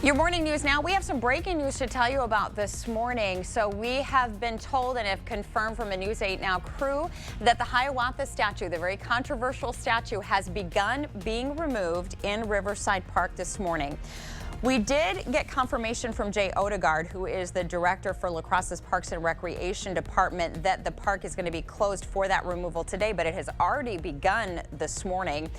Your morning news now. We have some breaking news to tell you about this morning. So we have been told and have confirmed from a News 8 Now crew that the Hiawatha statue, the very controversial statue, has begun being removed in Riverside Park this morning. We did get confirmation from Jay Odegaard, who is the director for La Crosse's Parks and Recreation Department, that the park is going to be closed for that removal today, but it has already begun this morning.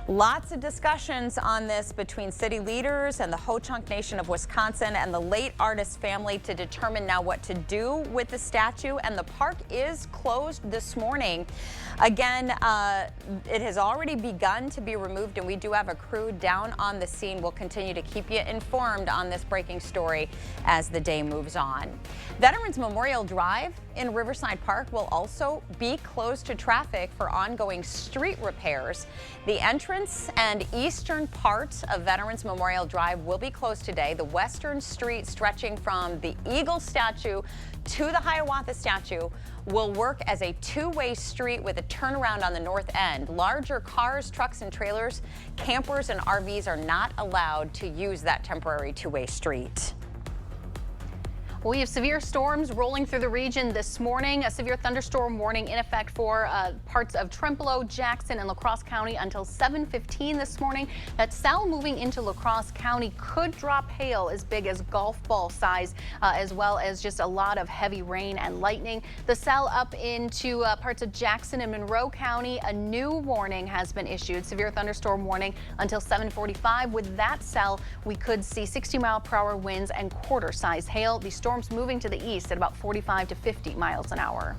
Lots of discussions on this between city leaders and the Ho-Chunk Nation of Wisconsin and the late artist family to determine now what to do with the statue, and the park is closed this morning. Again, it has already begun to be removed, and we do have a crew down on the scene. We'll continue to keep you informed on this breaking story as the day moves on. Veterans Memorial Drive in Riverside Park will also be closed to traffic for ongoing street repairs. The entrance and eastern part of Veterans Memorial Drive will be closed today. The western street stretching from the Eagle statue to the Hiawatha statue will work as a two-way street with a turnaround on the north end. Larger cars, trucks and trailers, campers and RVs are not allowed to use that temporary two-way street. We have severe storms rolling through the region this morning. A severe thunderstorm warning in effect for parts of Trempealeau, Jackson, and La Crosse County until 7:15 this morning. That cell moving into La Crosse County could drop hail as big as golf ball size, as well as just a lot of heavy rain and lightning. The cell up into parts of Jackson and Monroe County, a new warning has been issued. Severe thunderstorm warning until 7:45. With that cell, we could see 60-mile-per-hour winds and quarter-size hail. The storms moving to the east at about 45 to 50 miles an hour.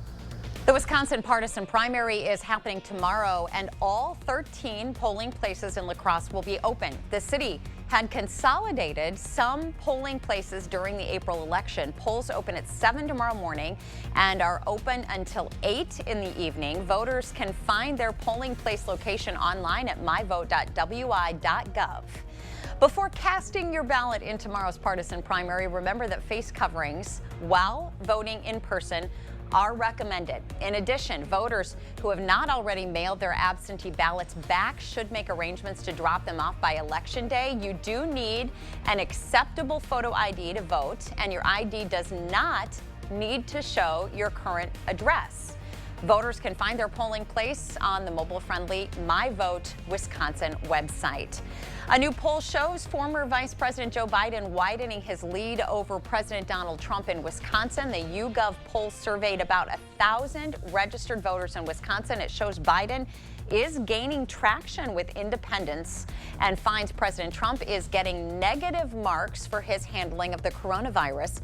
The Wisconsin partisan primary is happening tomorrow, and all 13 polling places in La Crosse will be open. The city had consolidated some polling places during the April election. Polls open at 7 tomorrow morning and are open until 8 in the evening. Voters can find their polling place location online at myvote.wi.gov. Before casting your ballot in tomorrow's partisan primary, remember that face coverings while voting in person are recommended. In addition, voters who have not already mailed their absentee ballots back should make arrangements to drop them off by Election Day. You do need an acceptable photo ID to vote, and your ID does not need to show your current address. Voters can find their polling place on the mobile-friendly My Vote Wisconsin website. A new poll shows former Vice President Joe Biden widening his lead over President Donald Trump in Wisconsin. The YouGov poll surveyed about 1,000 registered voters in Wisconsin. It shows Biden is gaining traction with independents and finds President Trump is getting negative marks for his handling of the coronavirus.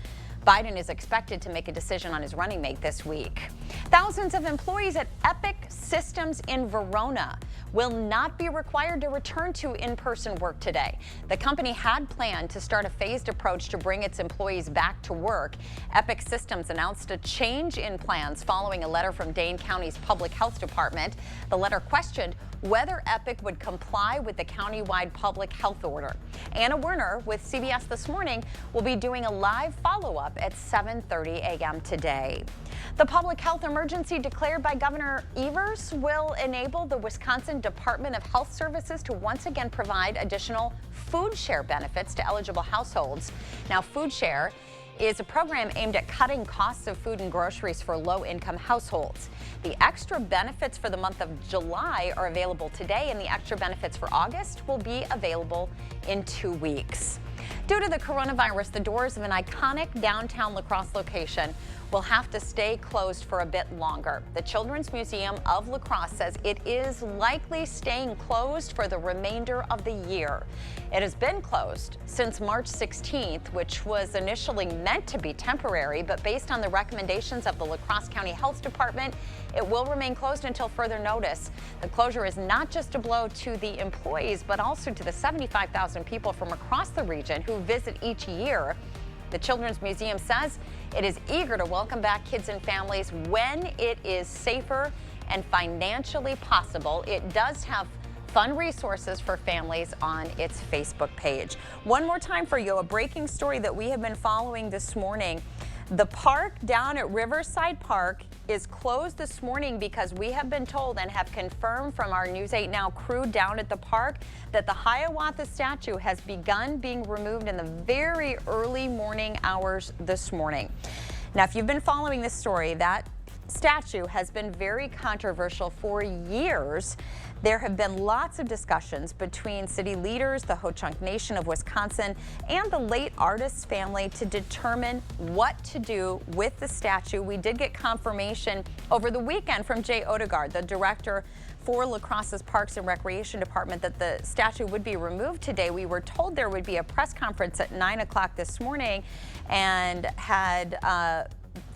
Biden is expected to make a decision on his running mate this week. Thousands of employees at Epic Systems in Verona will not be required to return to in-person work today. The company had planned to start a phased approach to bring its employees back to work. Epic Systems announced a change in plans following a letter from Dane County's Public Health Department. The letter questioned whether Epic would comply with the countywide public health order. Anna Werner with CBS This Morning will be doing a live follow-up at 7:30 a.m. today. The public health emergency declared by Governor Evers will enable the Wisconsin Department of Health Services to once again provide additional food share benefits to eligible households. Now, food share is a program aimed at cutting costs of food and groceries for low-income households. The extra benefits for the month of July are available today, and the extra benefits for August will be available in 2 weeks. Due to the coronavirus, the doors of an iconic downtown La Crosse location will have to stay closed for a bit longer. The Children's Museum of La Crosse says it is likely staying closed for the remainder of the year. It has been closed since March 16th, which was initially meant to be temporary, but based on the recommendations of the La Crosse County Health Department, it will remain closed until further notice. The closure is not just a blow to the employees, but also to the 75,000 people from across the region who visit each year. The Children's Museum says it is eager to welcome back kids and families when it is safer and financially possible. It does have fun resources for families on its Facebook page. One more time for you, a breaking story that we have been following this morning. The park down at Riverside Park is closed this morning because we have been told and have confirmed from our News 8 Now crew down at the park that the Hiawatha statue has begun being removed in the very early morning hours this morning. Now, if you've been following this story, that statue has been very controversial for years. There have been lots of discussions between city leaders, the Ho-Chunk Nation of Wisconsin, and the late artist's family to determine what to do with the statue. We did get confirmation over the weekend from Jay Odegaard, the director for La Crosse's Parks and Recreation Department, that the statue would be removed today. We were told there would be a press conference at 9 o'clock this morning and had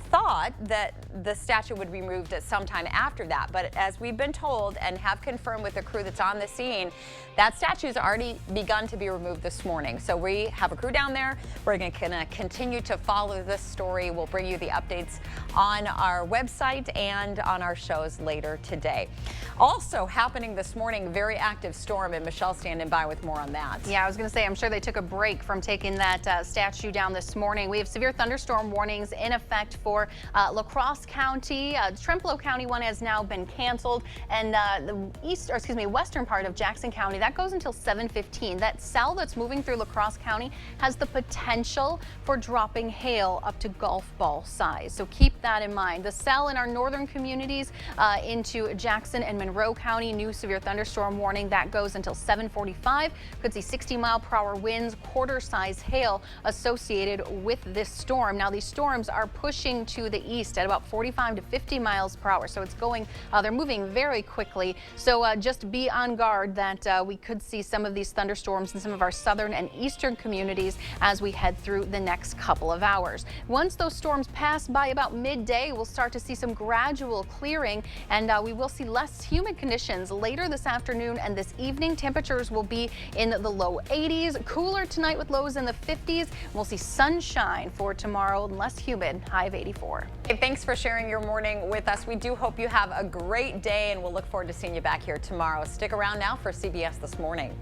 thought that the statue would be removed at some time after that. But as we've been told and have confirmed with the crew that's on the scene, that statue's already begun to be removed this morning. So we have a crew down there. We're going to continue to follow this story. We'll bring you the updates on our website and on our shows later today. Also happening this morning, very active storm, and Michelle's standing by with more on that. Yeah, I was going to say, I'm sure they took a break from taking that statue down this morning. We have severe thunderstorm warnings in effect for La Crosse County. Trempealeau County one has now been canceled, and the western part of Jackson County, that goes until 7:15. That cell that's moving through La Crosse County has the potential for dropping hail up to golf ball size. So keep that in mind. The cell in our northern communities into Jackson and Monroe County, new severe thunderstorm warning, that goes until 7:45. Could see 60-mile-per-hour winds, quarter-size hail associated with this storm. Now, these storms are pushing to the east at about 45 to 50 miles per hour. So it's going, they're moving very quickly. So just be on guard that we could see some of these thunderstorms in some of our southern and eastern communities as we head through the next couple of hours. Once those storms pass by about midday, we'll start to see some gradual clearing, and we will see less humid conditions later this afternoon and this evening. Temperatures will be in the low 80s, cooler tonight with lows in the 50s. We'll see sunshine for tomorrow and less humid, high of 84. Hey, thanks for sharing your morning with us. We do hope you have a great day, and we'll look forward to seeing you back here tomorrow. Stick around now for CBS This Morning.